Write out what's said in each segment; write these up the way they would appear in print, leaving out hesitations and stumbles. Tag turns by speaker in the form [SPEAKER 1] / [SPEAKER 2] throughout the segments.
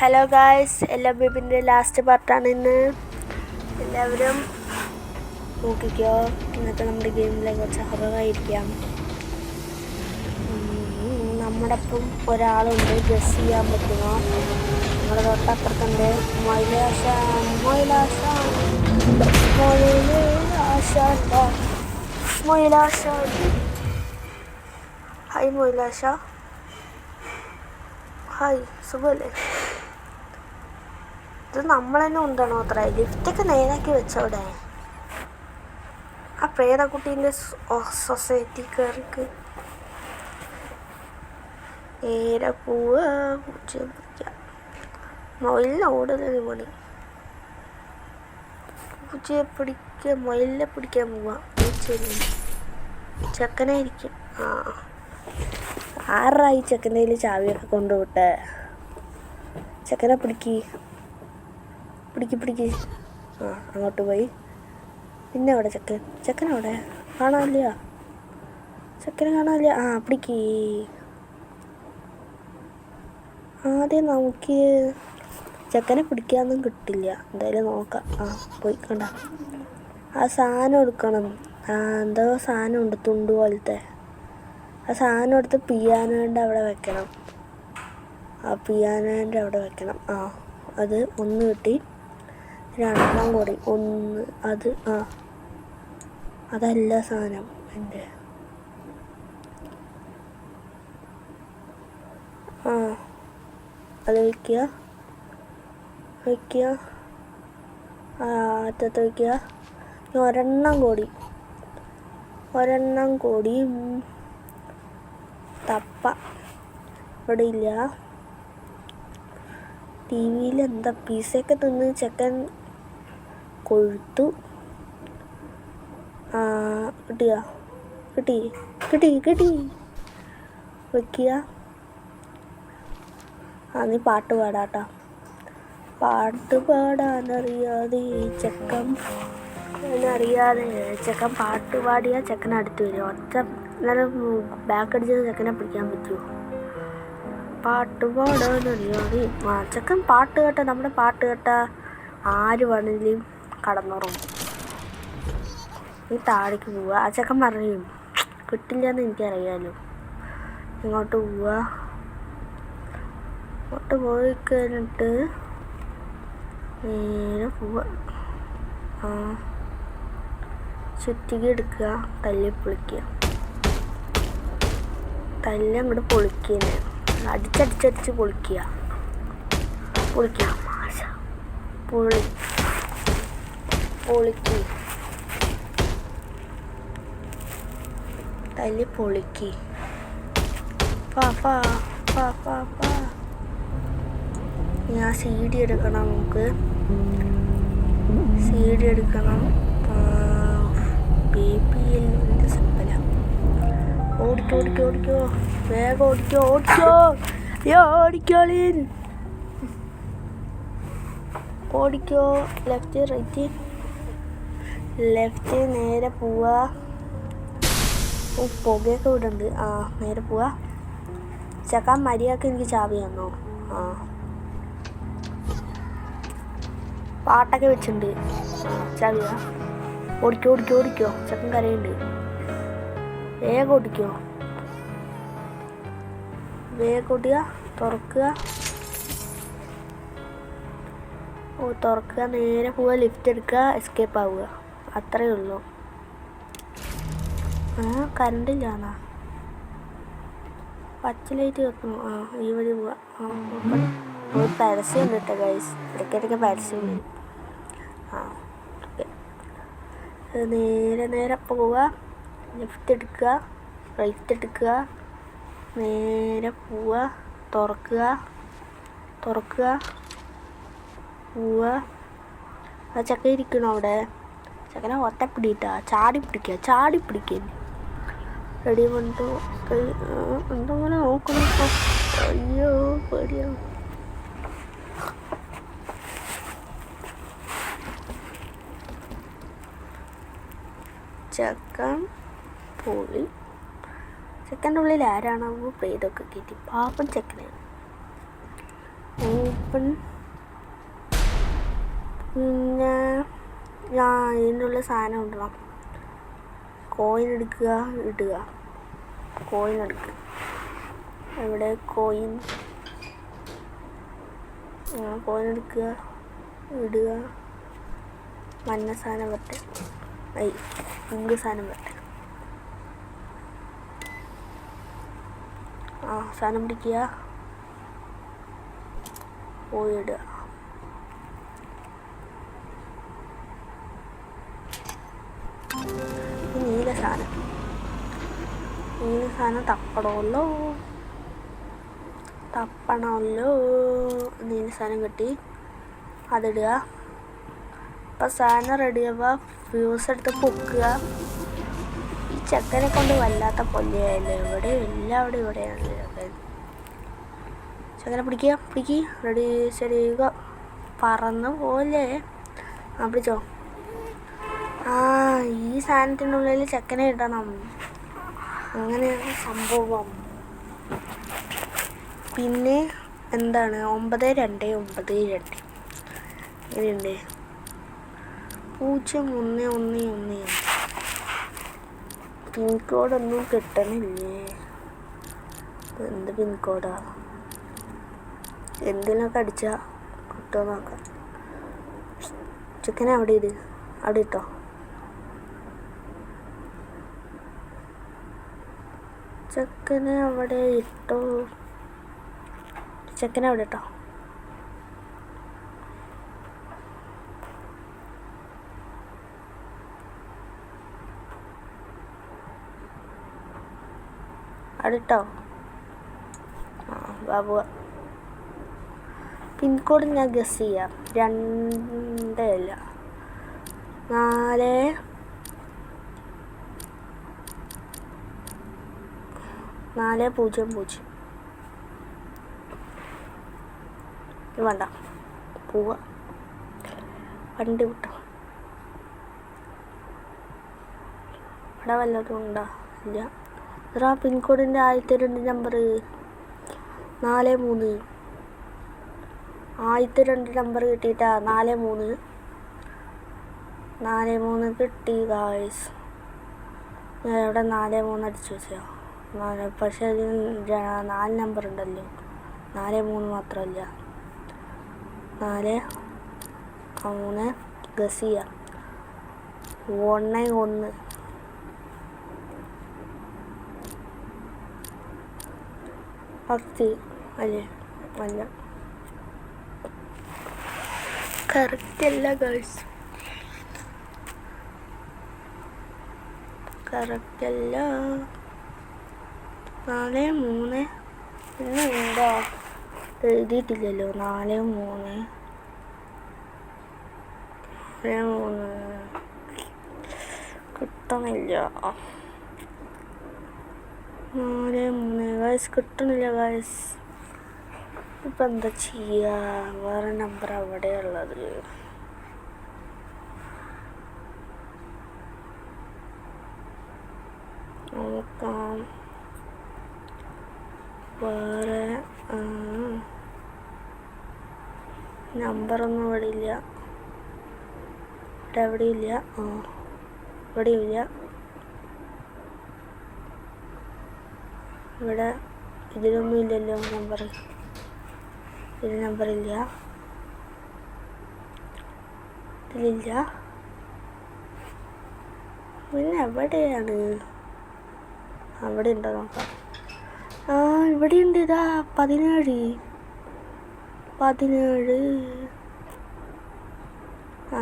[SPEAKER 1] Hello guys, എല്ലാ ബേബിൻ്റെ last പാർട്ടാണ് ഇന്ന്. എല്ലാവരും നോക്കിക്കോ. ഇന്നത്തെ നമ്മുടെ ഗെയിമിലേക്ക് കുറച്ച് ഹൊററായിരിക്കാം. നമ്മുടെ ഒപ്പം ഒരാളുണ്ട്, ഗസ് ചെയ്യാൻ പറ്റുമോ? നമ്മുടെ തൊട്ടപ്പുറത്തുണ്ട് മൈലാശ. ഹായ് മൈലാശ. ഹായ്, സുഖമല്ലേ? ഇത് നമ്മൾ തന്നെ ഉണ്ടണോ? അത്ര ലിഫ്റ്റൊക്കെ നേരാക്കി വെച്ചോടെ. ആ പ്രേതക്കുട്ടീൻ്റെ സൊസൈറ്റി കയറിക്ക് നേരെ പോവുക. മൊയിലിനെ ഓടുന്നൊരു പണി. പൂച്ചയെ പിടിക്കുക, മൊയിലിനെ പിടിക്കാൻ പോവാ. ചെക്കനായിരിക്കും. ആറായി ചെക്കൻ്റെ കയ്യിൽ ചാവിയൊക്കെ കൊണ്ടുവിട്ടെ. ചെക്കനെ പിടിക്ക്. അങ്ങോട്ട് പോയി. പിന്നെ അവിടെ ചെക്കനവിടെ കാണാനില്ല. പിടിക്ക്. ആദ്യം നമുക്ക് ചെക്കനെ പിടിക്കാനൊന്നും കിട്ടില്ല. എന്തായാലും നോക്കാം. പോയി കണ്ട ആ സാധനം എടുക്കണം. എന്തോ സാധനമുണ്ട്, തുണ്ട് പോലത്തെ. ആ സാധനം എടുത്ത് പിയാനോൻ്റെ അവിടെ വെക്കണം. അത് ഒന്ന് കിട്ടി. രണ്ടാം കൂടി ഒന്ന്. അതല്ല സാധനം എൻ്റെ. അത് വയ്ക്കുക. അറ്റത്ത് വയ്ക്കുക. ഒരെണ്ണം കൂടി തപ്പ. ഇവിടെ ഇല്ല. ടി വിയിൽ എന്താ പിസയൊക്കെ തിന്ന് ചെക്കൻ കൊഴുത്തു. കിട്ടി വയ്ക്കുക. നീ പാട്ട് പാടാട്ടാ. പാട്ട് പാടാനറിയാതെ ചെക്കൻ പാട്ട് പാടിയാൽ ചെക്കൻ അടുത്ത് വരും. ഒറ്റ നേരം ബാക്ക് അടിച്ചത് ചെക്കനെ പിടിക്കാൻ പറ്റുമോ? പാട്ട് പാടാനറിയാതെ ചെക്കൻ പാട്ട് കേട്ട, നമ്മുടെ പാട്ട് കേട്ട ആര് വേണമെങ്കിലും കടന്നുറങ്ങും. നീ താഴേക്ക് പോവുക. ആ ചെക്കൻ പറയും കിട്ടില്ലെന്ന് എനിക്കറിയാലോ. ഇങ്ങോട്ട് പോവുക. ഇങ്ങോട്ട് പോയി കഴിഞ്ഞിട്ട് നേരെ പോവുക. ചുറ്റിക എടുക്കുക. അങ്ങോട്ട് പൊളിക്കുക. അടിച്ചടിച്ച് പൊളിക്കുക. മാഷ പൊളിക്ക്. തല്ലി പൊളിക്ക്. ഞാൻ CD എടുക്കണം. നമുക്ക് CD എടുക്കണം. BPL സിമ്പല. ഓടിക്കോ. വേഗം ഓടിക്കോ. ലെഫ്റ്റ് നേരെ പോവാ. പുകയൊക്കെ വിടുന്നുണ്ട്. നേരെ പോവാ. ചെക്കാൻ മര്യാദക്ക് എനിക്ക് ചാവി തന്നോ? പാട്ടൊക്കെ വെച്ചിട്ടുണ്ട്. ചാവിയാ. ഓടിക്കോ. ചെക്കൻ കരയുണ്ട്. വേഗം ഓടിക്കുക. തുറക്കുക. നേരെ പോവുക. ലിഫ്റ്റ് എടുക്കുക. എസ്കേപ്പ് ആവുക. അത്രയേ ഉള്ളൂ. കറണ്ടില്ലാന്നാ. പച്ച ലൈറ്റ് വെക്കണം. ഈ വഴി പോവാ. പരസ്യം ഉണ്ട് കേട്ടോ ഗൈസ്. ഇടയ്ക്കിടയ്ക്ക് പരസ്യം വരും. നേരെ പോവുക. ലെഫ്റ്റ് എടുക്കുക. റൈറ്റ് എടുക്കുക. നേരെ പോവുക. തുറക്കുക. പോവുക. ആ ചക്ക ഇരിക്കണോ അവിടെ? ചക്കനെ ഒറ്റപ്പിടിയിട്ടാ. ചാടി പിടിക്കുക. റെഡി കൊണ്ടു എന്തോങ്ങനെ നോക്കണം. അയ്യോ പേടിയാണ്. ചെക്കൻ പോയി. ചെക്കൻ്റെ ഉള്ളിൽ ആരാണാവോ പ്രേതമൊക്കെ കയറ്റി. പാപം ചെക്കനാണ്. ഓപ്പൺ. പിന്നെ ഇതിൻ്റെ ഉള്ളിൽ സാധനം ഇടണം. കോയിൻ എടുക്കുക, ഇടുക. കോയിൻ എടുക്കുക. എവിടെ കോയിൻ? കോയിൻ എടുക്കുക, ഇടുക. മഞ്ഞ സാധനം വരട്ടെ, പിങ്ക് സാധനം വരട്ടെ. സാധനം പിടിക്കുക, പോയി ഇടുക. നീല സാധനം തപ്പണമല്ലോ. നീല സാധനം കിട്ടി, അതിടുക. അപ്പം സാധനം റെഡിയാവുക. ഫ്യൂസ് എടുത്ത് പൊക്കുക. ഈ ചെക്കനെ കൊണ്ട് വല്ലാത്ത കൊല്ലയായില്ലേ. എല്ലാവരും ഇവിടെയാണ് ചെക്കൻ. ചെക്കനെ പിടിക്കുക. റെഡി ശരിയുക. പറന്ന് പോലെ പിടിച്ചോ. ഈ സാധനത്തിനുള്ളിൽ ചെക്കനെ ഇടണം. അങ്ങനെയാണ് സംഭവം. പിന്നെ എന്താണ് 9292 ഇങ്ങനെയുണ്ട്. 0111. പിൻകോഡൊന്നും കിട്ടണില്ലേ? എന്ത് പിൻകോഡാ? എന്തിനൊക്കെ അടിച്ചാൽ കിട്ടുമോ നോക്കാം. ചെക്കനെ അവിടെ ഇട്ടോ. ചെക്കനെ അവിടെ ഇട്ടോ. അടുട്ടോ. ബാബു പിൻകോഡ് ഞാൻ ഗസ് ചെയ്യാം. 2 4 400. വേണ്ട, പോവാ. വണ്ടി വിട്ടോ. ഇവിടെ വല്ലതും ഉണ്ടോ? ഇല്ല. പിൻകോഡിൻ്റെ 1002 നമ്പർ 43. 1002 നമ്പർ കിട്ടിയിട്ടാ. 43 കിട്ടി ഗായ്സ്. ഇവിടെ 43 അടിച്ചു വെച്ചോ. പക്ഷെ അതിൽ 4 നമ്പർ ഉണ്ടല്ലോ. 43 മാത്രമല്ല. 4 ഗസ് ചെയ്യാം. 1 10 അല്ലേ? അല്ല, കറക്റ്റ് അല്ല ഗേൾസ്, കറക്റ്റ് അല്ല. 43 പിന്നെ എന്താ എഴുതിയിട്ടില്ലല്ലോ. 43 കിട്ടണില്ല. 43 ഗായ്സ് കിട്ടണില്ല ഗായ്സ്. ഇപ്പം എന്താ ചെയ്യുക? വേറെ നമ്പർ അവിടെ ഉള്ളത്. നോക്കാം. വേറെ നമ്പറൊന്നും ഇവിടെ ഇല്ല. എവിടെയില്ല. ഇവിടെയില്ല. ഇവിടെ ഇതിലൊന്നും ഇല്ലല്ലോ നമ്പർ. ഇതിൽ നമ്പറില്ല. ഇതിലില്ല. പിന്നെ എവിടെയാണ്? അവിടെ ഉണ്ടോ നോക്കാം. ഇവിടെ ഉണ്ട്. ഇതാ 17.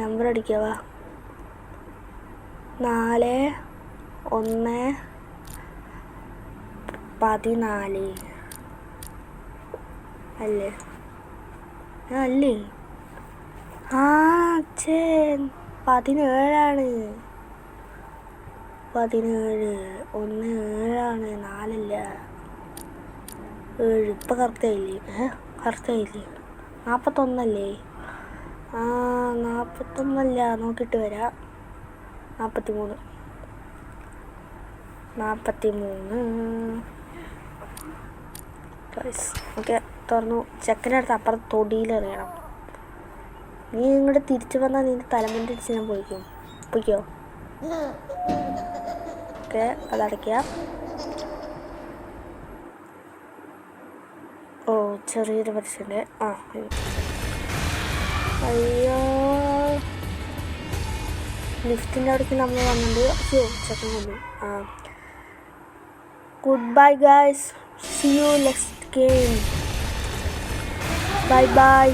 [SPEAKER 1] നമ്പർ അടിക്കാവാ. 4114 അല്ലേ? അല്ലേ? 17ആണ്. 17 17 4 7. ഇപ്പം കറക്റ്റായില്ലേ? കറക്റ്റായില്ലേ? 41 അല്ലേ? 41 അല്ല. നോക്കിയിട്ട് വരാം. 43 ഓക്കെ. തുറന്നു. ചെക്കനടുത്ത് അപ്പുറത്ത് തൊടിയിലെറിയണം. നീ ഇങ്ങോട്ട് തിരിച്ചു വന്നാൽ നിന്റെ തലമുണ്ടി അടിച്ച് ഞാൻ പൊയ്ക്കോ. ഓക്കെ, അതടയ്ക്കാം. ഓ, ചെറിയൊരു പരസ്യമുണ്ട്. അയ്യോ, ലിഫ്റ്റിൻ്റെ അവിടേക്ക് നമ്മൾ വന്നിട്ട് ചെക്കൻ വന്നു. Goodbye guys, see you next game. Bye by.